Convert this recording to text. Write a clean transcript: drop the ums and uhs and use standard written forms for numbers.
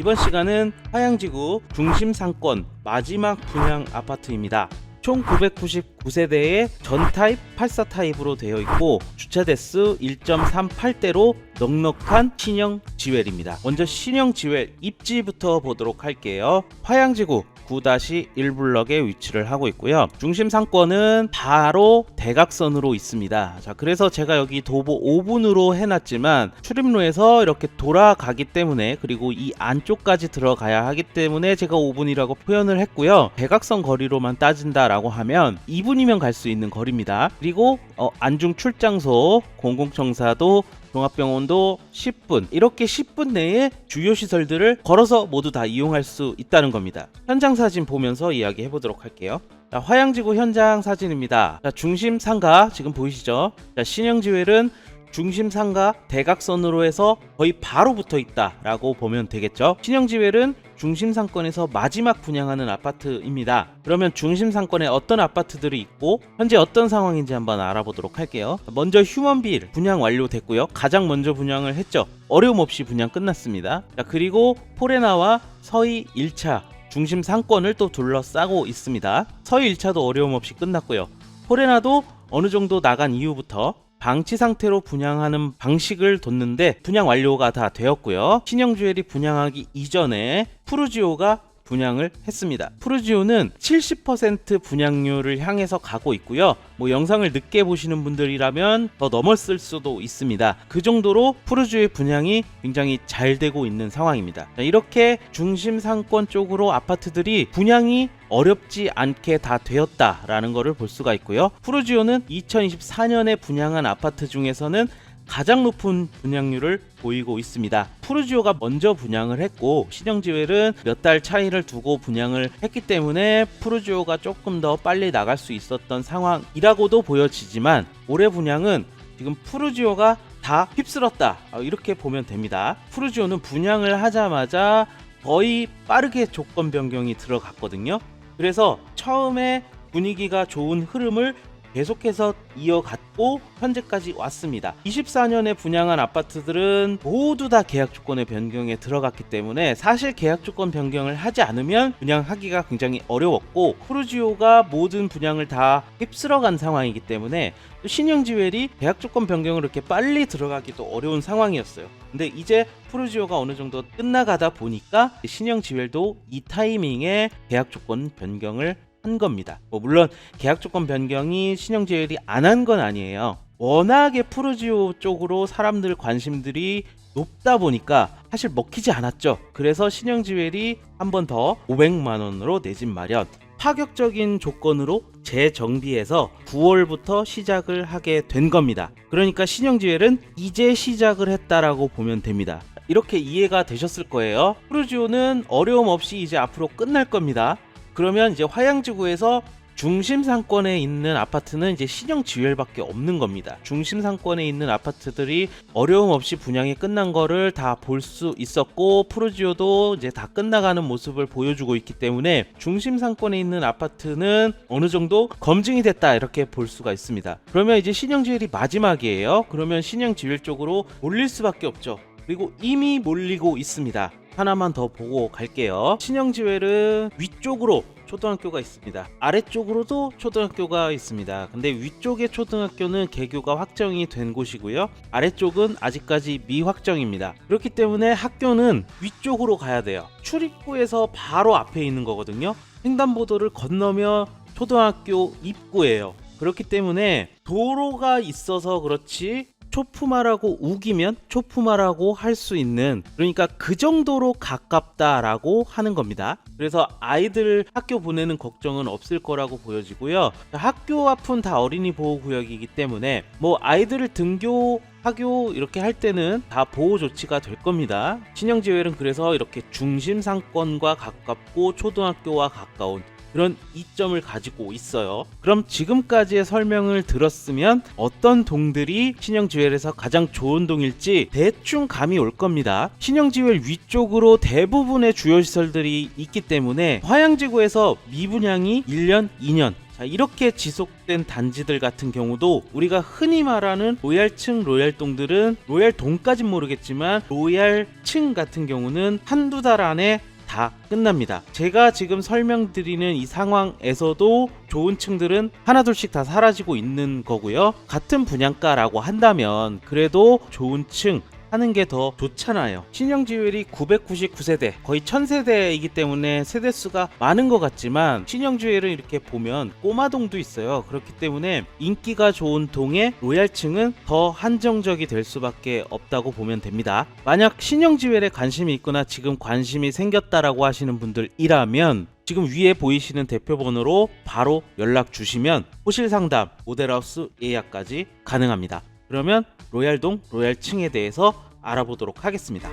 이번 시간은 화양지구 중심상권 마지막 분양 아파트입니다. 총 999세대의 전타입 84타입으로 되어 있고 주차 대수 1.38대로 넉넉한 신형 지웰입니다. 먼저 신형 지웰 입지부터 보도록 할게요. 화양지구 9-1블럭에 위치를 하고 있고요. 중심 상권은 바로 대각선으로 있습니다. 자, 그래서 제가 여기 도보 5분으로 해놨지만 출입로에서 이렇게 돌아가기 때문에, 그리고 이 안쪽까지 들어가야 하기 때문에 제가 5분이라고 표현을 했고요. 대각선 거리로만 따진다라고 하면 2분이면 갈 수 있는 거리입니다. 그리고 안중 출장소, 공공청사도, 종합병원도 10분, 이렇게 10분 내에 주요 시설들을 걸어서 모두 다 이용할 수 있다는 겁니다. 현장 사진 보면서 이야기 해보도록 할게요. 자, 화양지구 현장 사진입니다. 자, 중심 상가 지금 보이시죠? 자, 신형 지웰은 중심 상가 대각선으로 해서 거의 바로 붙어 있다라고 보면 되겠죠. 신형 지웰은 중심 상권에서 마지막 분양하는 아파트입니다. 그러면 중심 상권에 어떤 아파트들이 있고 현재 어떤 상황인지 한번 알아보도록 할게요. 먼저 휴먼빌 분양 완료됐고요. 가장 먼저 분양을 했죠. 어려움 없이 분양 끝났습니다. 자, 그리고 포레나와 서희 1차 중심 상권을 또 둘러싸고 있습니다. 서희 1차도 어려움 없이 끝났고요. 포레나도 어느 정도 나간 이후부터 방치 상태로 분양하는 방식을 뒀는데 분양 완료가 다 되었고요. 신형 지웰이 분양하기 이전에 푸르지오가 분양을 했습니다. 푸르지오는 70% 분양률을 향해서 가고 있고요. 영상을 늦게 보시는 분들이라면 더 넘었을 수도 있습니다. 그 정도로 푸르지오의 분양이 굉장히 잘 되고 있는 상황입니다. 이렇게 중심 상권 쪽으로 아파트들이 분양이 어렵지 않게 다 되었다라는 것을 볼 수가 있고요. 푸르지오는 2024년에 분양한 아파트 중에서는 가장 높은 분양률을 보이고 있습니다. 푸르지오가 먼저 분양을 했고 신형 지웰은 몇 달 차이를 두고 분양을 했기 때문에 푸르지오가 조금 더 빨리 나갈 수 있었던 상황이라고도 보여지지만 올해 분양은 지금 푸르지오가 다 휩쓸었다, 이렇게 보면 됩니다. 푸르지오는 분양을 하자마자 거의 빠르게 조건 변경이 들어갔거든요. 그래서 처음에 분위기가 좋은 흐름을 계속해서 이어갔고 현재까지 왔습니다. 24년에 분양한 아파트들은 모두 다 계약 조건의 변경에 들어갔기 때문에 사실 계약 조건 변경을 하지 않으면 분양하기가 굉장히 어려웠고 푸르지오가 모든 분양을 다 휩쓸어간 상황이기 때문에 또 신형 지웰이 계약 조건 변경을 이렇게 빨리 들어가기도 어려운 상황이었어요. 근데 이제 푸르지오가 어느 정도 끝나가다 보니까 신형 지웰도 이 타이밍에 계약 조건 변경을 한 겁니다. 물론 계약 조건 변경이 신형 지웰이 안 한 건 아니에요. 워낙에 푸르지오 쪽으로 사람들 관심들이 높다 보니까 사실 먹히지 않았죠. 그래서 신형 지웰이 한 번 더 500만 원으로 내집 마련, 파격적인 조건으로 재정비해서 9월부터 시작을 하게 된 겁니다. 그러니까 신형 지웰은 이제 시작을 했다라고 보면 됩니다. 이렇게 이해가 되셨을 거예요. 푸르지오는 어려움 없이 이제 앞으로 끝날 겁니다. 그러면 이제 화양지구에서 중심 상권에 있는 아파트는 이제 신형 지웰밖에 없는 겁니다. 중심 상권에 있는 아파트들이 어려움 없이 분양이 끝난 거를 다 볼 수 있었고 푸르지오도 이제 다 끝나가는 모습을 보여주고 있기 때문에 중심 상권에 있는 아파트는 어느 정도 검증이 됐다, 이렇게 볼 수가 있습니다. 그러면 이제 신형 지웰이 마지막이에요. 그러면 신형 지웰 쪽으로 몰릴 수밖에 없죠. 그리고 이미 몰리고 있습니다. 하나만 더 보고 갈게요. 신형 지웰은 위쪽으로 초등학교가 있습니다. 아래쪽으로도 초등학교가 있습니다. 근데 위쪽의 초등학교는 개교가 확정이 된 곳이고요. 아래쪽은 아직까지 미확정입니다. 그렇기 때문에 학교는 위쪽으로 가야 돼요. 출입구에서 바로 앞에 있는 거거든요. 횡단보도를 건너며 초등학교 입구예요. 그렇기 때문에 도로가 있어서 그렇지 초품화라고 우기면 초품화라고 할 수 있는, 그러니까 그 정도로 가깝다라고 하는 겁니다. 그래서 아이들 학교 보내는 걱정은 없을 거라고 보여지고요. 학교 앞은 다 어린이 보호구역이기 때문에 아이들을 등교 학교 이렇게 할 때는 다 보호 조치가 될 겁니다. 신형 지웰은 그래서 이렇게 중심 상권과 가깝고 초등학교와 가까운 그런 이점을 가지고 있어요. 그럼 지금까지의 설명을 들었으면 어떤 동들이 신영지웰에서 가장 좋은 동일지 대충 감이 올 겁니다. 신영지웰 위쪽으로 대부분의 주요 시설들이 있기 때문에 화양지구에서 미분양이 1년, 2년 자, 이렇게 지속된 단지들 같은 경우도 우리가 흔히 말하는 로얄층 로얄동들은 로얄동까진 모르겠지만 로얄층 같은 경우는 한두 달 안에 다 끝납니다. 제가 지금 설명드리는 이 상황에서도 좋은 층들은 하나둘씩 다 사라지고 있는 거고요. 같은 분양가라고 한다면 그래도 좋은 층 하는 게 더 좋잖아요. 신영지웰이 999세대 거의 1000세대이기 때문에 세대수가 많은 것 같지만 신영지웰은 이렇게 보면 꼬마동도 있어요. 그렇기 때문에 인기가 좋은 동의 로얄층은 더 한정적이 될 수밖에 없다고 보면 됩니다. 만약 신영지웰에 관심이 있거나 지금 관심이 생겼다라고 하시는 분들이라면 지금 위에 보이시는 대표번호로 바로 연락 주시면 호실 상담, 모델하우스 예약까지 가능합니다. 그러면 로얄동, 로얄층에 대해서 알아보도록 하겠습니다.